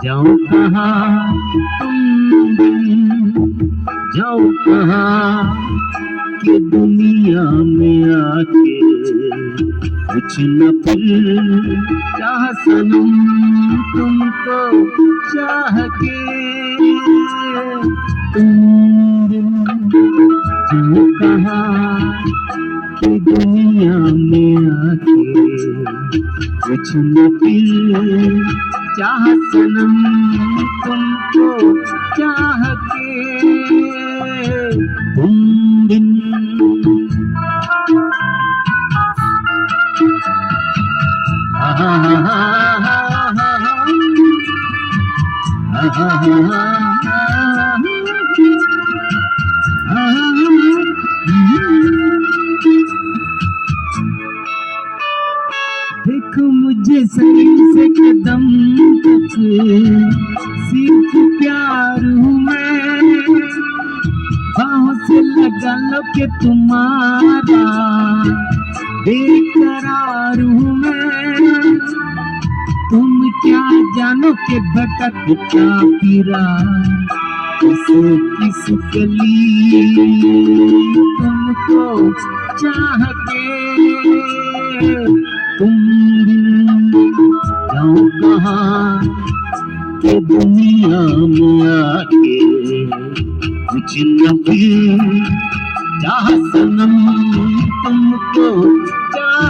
जाओ कहाँ तुम जाओ कहाँ कि दुनिया में आके कुछ न फिर चाह सनम तुमको चाह के तुम जाओ कहाँ कि दुनिया में आके कुछ न फिर चाह सनम तुमको चाह के तुम बिन देखो मुझे शरीर से कदम तक सिर्फ प्यार हूँ मैं, बाहों से लगा लो के तुम्हारा बेकरार हूँ मैं। तुम क्या जानो के भटकता फिरा किस गली तुमको चाह के तुम जाओ कहाँ के दुनिया में आके कुछ न फिर चाह सनम तुमको चाह